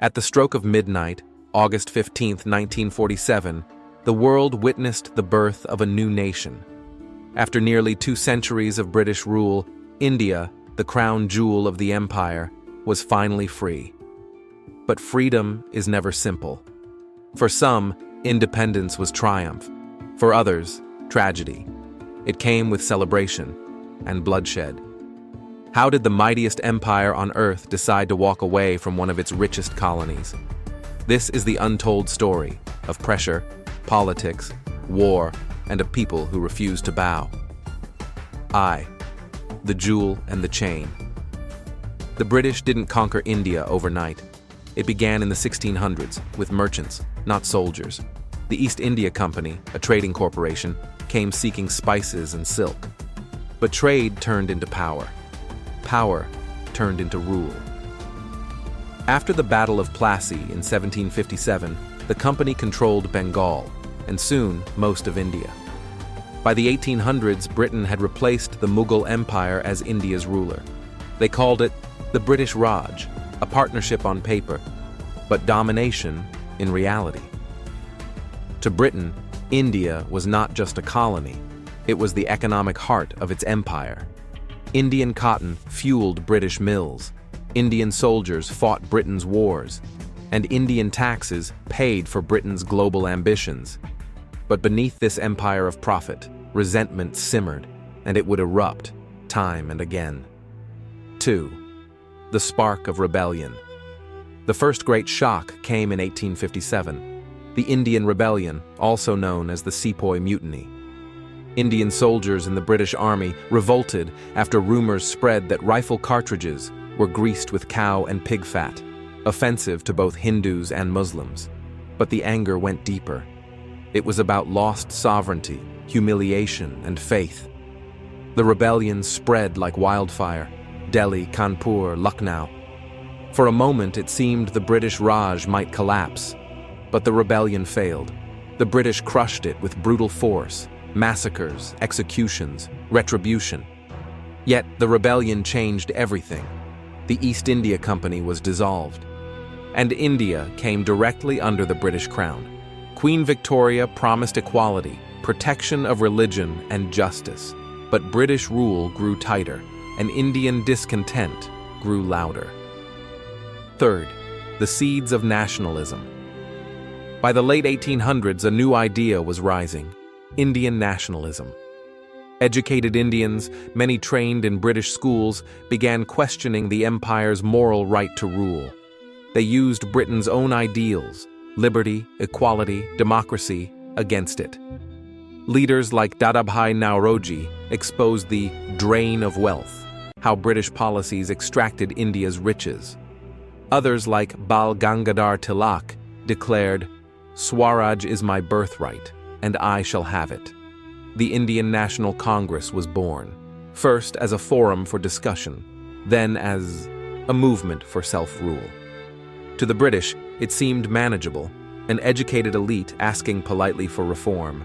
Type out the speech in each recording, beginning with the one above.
At the stroke of midnight, August 15, 1947, the world witnessed the birth of a new nation. After nearly 2 centuries of British rule, India, the crown jewel of the empire, was finally free. But freedom is never simple. For some, independence was triumph. For others, tragedy. It came with celebration and bloodshed. How did the mightiest empire on earth decide to walk away from one of its richest colonies? This is the untold story of pressure, politics, war, and a people who refused to bow. The jewel and the chain. The British didn't conquer India overnight. It began in the 1600s with merchants, not soldiers. The East India Company, a trading corporation, came seeking spices and silk. But trade turned into power. Power turned into rule. After the Battle of Plassey in 1757, the company controlled Bengal, and soon most of India. By the 1800s, Britain had replaced the Mughal Empire as India's ruler. They called it the British Raj, a partnership on paper, but domination in reality. To Britain, India was not just a colony, it was the economic heart of its empire. Indian cotton fueled British mills, Indian soldiers fought Britain's wars, and Indian taxes paid for Britain's global ambitions. But beneath this empire of profit, resentment simmered, and it would erupt time and again. 2. The spark of rebellion. The first great shock came in 1857, the Indian Rebellion, also known as the Sepoy Mutiny. Indian soldiers in the British Army revolted after rumors spread that rifle cartridges were greased with cow and pig fat, offensive to both Hindus and Muslims. But the anger went deeper. It was about lost sovereignty, humiliation, and faith. The rebellion spread like wildfire: Delhi, Kanpur, Lucknow. For a moment it seemed the British Raj might collapse, but the rebellion failed. The British crushed it with brutal force, massacres, executions, retribution. Yet the rebellion changed everything. The East India Company was dissolved, and India came directly under the British crown. Queen Victoria promised equality, protection of religion, and justice. But British rule grew tighter, and Indian discontent grew louder. 3. The seeds of nationalism. By the late 1800s, a new idea was rising: Indian nationalism. Educated Indians, many trained in British schools, began questioning the empire's moral right to rule. They used Britain's own ideals, liberty, equality, democracy, against it. Leaders like Dadabhai Naoroji exposed the drain of wealth, how British policies extracted India's riches. Others like Bal Gangadhar Tilak declared, "Swaraj is my birthright, and I shall have it." The Indian National Congress was born, first as a forum for discussion, then as a movement for self-rule. To the British, it seemed manageable, an educated elite asking politely for reform.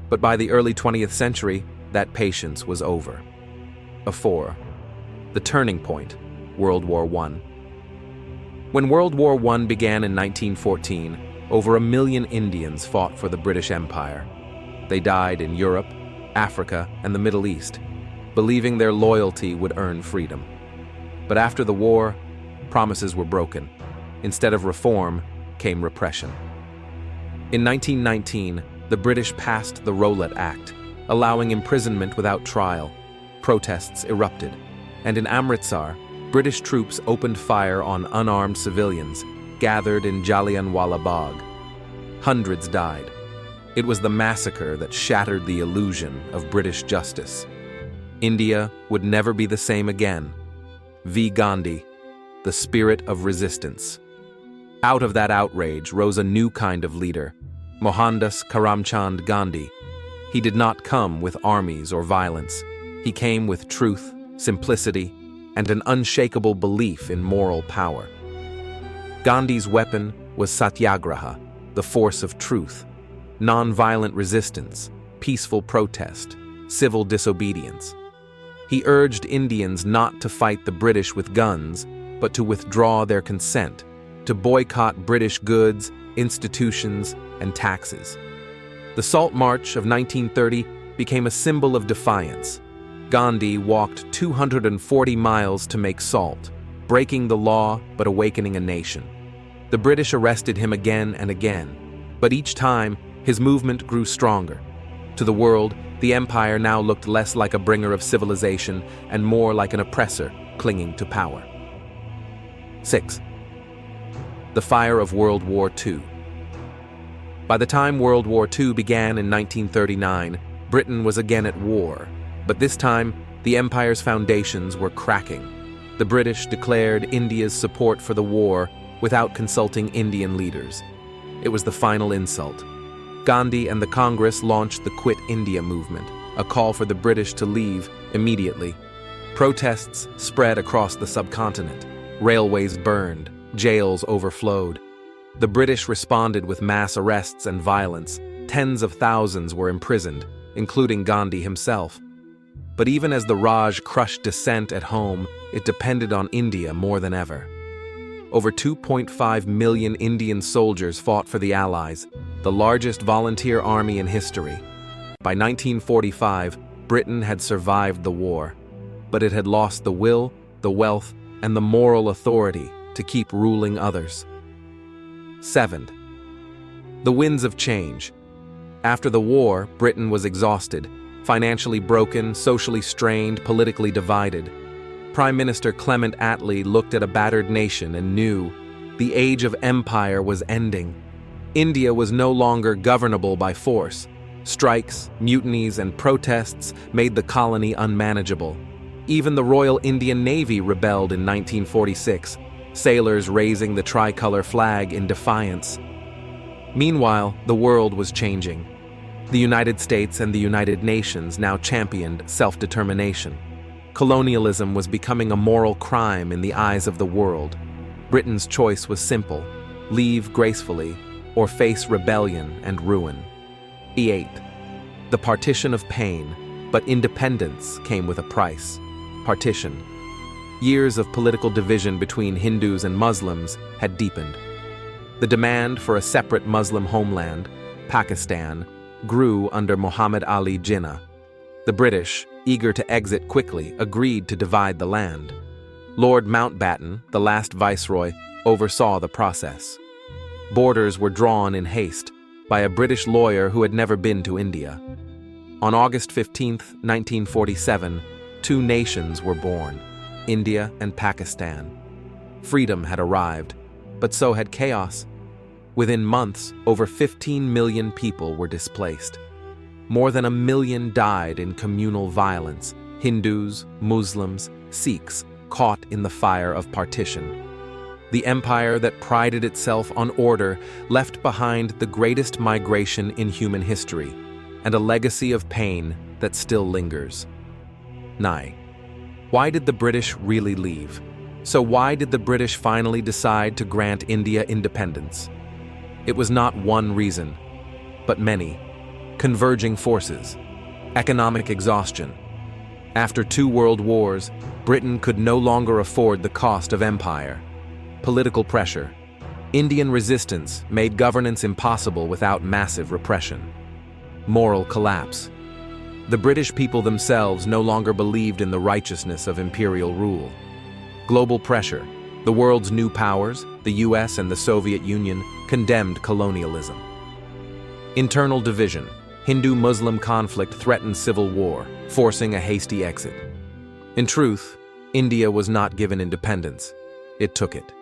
But by the early 20th century, that patience was over. 4. The turning point, World War I. When World War I began in 1914, over 1 million Indians fought for the British Empire. They died in Europe, Africa, and the Middle East, believing their loyalty would earn freedom. But after the war, promises were broken. Instead of reform, came repression. In 1919, the British passed the Rowlatt Act, allowing imprisonment without trial. Protests erupted, and in Amritsar, British troops opened fire on unarmed civilians gathered in Jallianwala Bagh. Hundreds died. It was the massacre that shattered the illusion of British justice. India would never be the same again. V. Gandhi, the spirit of resistance. Out of that outrage rose a new kind of leader, Mohandas Karamchand Gandhi. He did not come with armies or violence. He came with truth, simplicity, and an unshakable belief in moral power. Gandhi's weapon was satyagraha, the force of truth, non-violent resistance, peaceful protest, civil disobedience. He urged Indians not to fight the British with guns, but to withdraw their consent, to boycott British goods, institutions, and taxes. The Salt March of 1930 became a symbol of defiance. Gandhi walked 240 miles to make salt, breaking the law but awakening a nation. The British arrested him again and again, but each time his movement grew stronger. To the world, the empire now looked less like a bringer of civilization and more like an oppressor clinging to power. 6. The fire of World War II. By the time World War II began in 1939, Britain was again at war, but this time the empire's foundations were cracking. The British declared India's support for the war without consulting Indian leaders. It was the final insult. Gandhi and the Congress launched the Quit India movement, a call for the British to leave immediately. Protests spread across the subcontinent. Railways burned, jails overflowed. The British responded with mass arrests and violence. Tens of thousands were imprisoned, including Gandhi himself. But even as the Raj crushed dissent at home, it depended on India more than ever. Over 2.5 million Indian soldiers fought for the Allies, the largest volunteer army in history. By 1945, Britain had survived the war, but it had lost the will, the wealth, and the moral authority to keep ruling others. 7. The winds of change. After the war, Britain was exhausted, financially broken, socially strained, politically divided. Prime Minister Clement Attlee looked at a battered nation and knew the age of empire was ending. India was no longer governable by force. Strikes, mutinies, and protests made the colony unmanageable. Even the Royal Indian Navy rebelled in 1946, sailors raising the tricolor flag in defiance. Meanwhile, the world was changing. The United States and the United Nations now championed self-determination. Colonialism was becoming a moral crime in the eyes of the world. Britain's choice was simple: leave gracefully or face rebellion and ruin. 8. The partition of pain, but independence came with a price. Partition. Years of political division between Hindus and Muslims had deepened. The demand for a separate Muslim homeland, Pakistan, grew under Muhammad Ali Jinnah. The British, eager to exit quickly, agreed to divide the land. Lord Mountbatten, the last viceroy, oversaw the process. Borders were drawn in haste by a British lawyer who had never been to India. On August 15, 1947, two nations were born, India and Pakistan. Freedom had arrived, but so had chaos. Within months, over 15 million people were displaced. More than 1 million died in communal violence, Hindus, Muslims, Sikhs, caught in the fire of partition. The empire that prided itself on order left behind the greatest migration in human history, and a legacy of pain that still lingers. 9. Why did the British really leave? So why did the British finally decide to grant India independence? It was not one reason, but many. Converging forces. Economic exhaustion. After 2 world wars, Britain could no longer afford the cost of empire. Political pressure. Indian resistance made governance impossible without massive repression. Moral collapse. The British people themselves no longer believed in the righteousness of imperial rule. Global pressure. The world's new powers, the US and the Soviet Union, condemned colonialism. Internal division. Hindu-Muslim conflict threatened civil war, forcing a hasty exit. In truth, India was not given independence. It took it.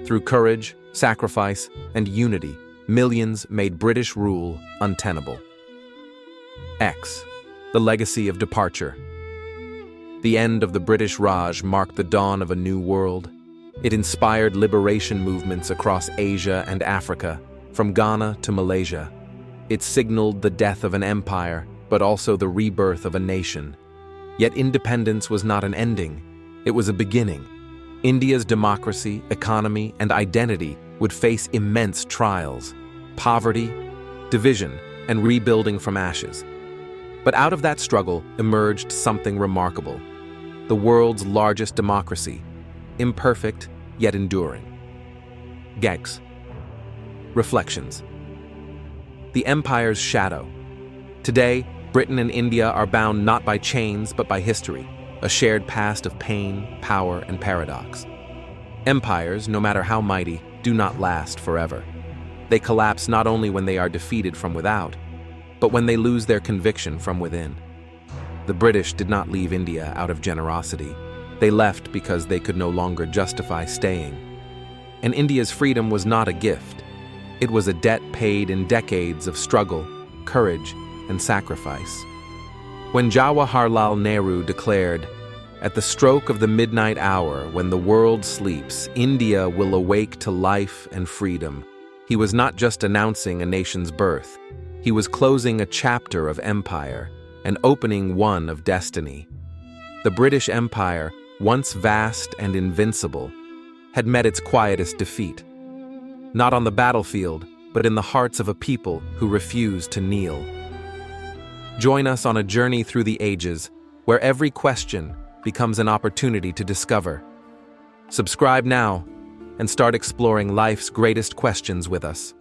Through courage, sacrifice, and unity, millions made British rule untenable. X. The legacy of departure. The end of the British Raj marked the dawn of a new world. It inspired liberation movements across Asia and Africa, from Ghana to Malaysia. It signaled the death of an empire, but also the rebirth of a nation. Yet independence was not an ending. It was a beginning. India's democracy, economy, and identity would face immense trials: poverty, division, and rebuilding from ashes. But out of that struggle emerged something remarkable: the world's largest democracy, imperfect yet enduring. Gex. Reflections. The Empire's shadow. Today, Britain and India are bound not by chains but by history, a shared past of pain, power, and paradox. Empires, no matter how mighty, do not last forever. They collapse not only when they are defeated from without, but when they lose their conviction from within. The British did not leave India out of generosity. They left because they could no longer justify staying. And India's freedom was not a gift. It was a debt paid in decades of struggle, courage, and sacrifice. When Jawaharlal Nehru declared, "At the stroke of the midnight hour, when the world sleeps, India will awake to life and freedom," he was not just announcing a nation's birth. He was closing a chapter of empire and opening one of destiny. The British Empire, once vast and invincible, had met its quietest defeat. Not on the battlefield, but in the hearts of a people who refused to kneel. Join us on a journey through the ages, where every question becomes an opportunity to discover. Subscribe now and start exploring life's greatest questions with us.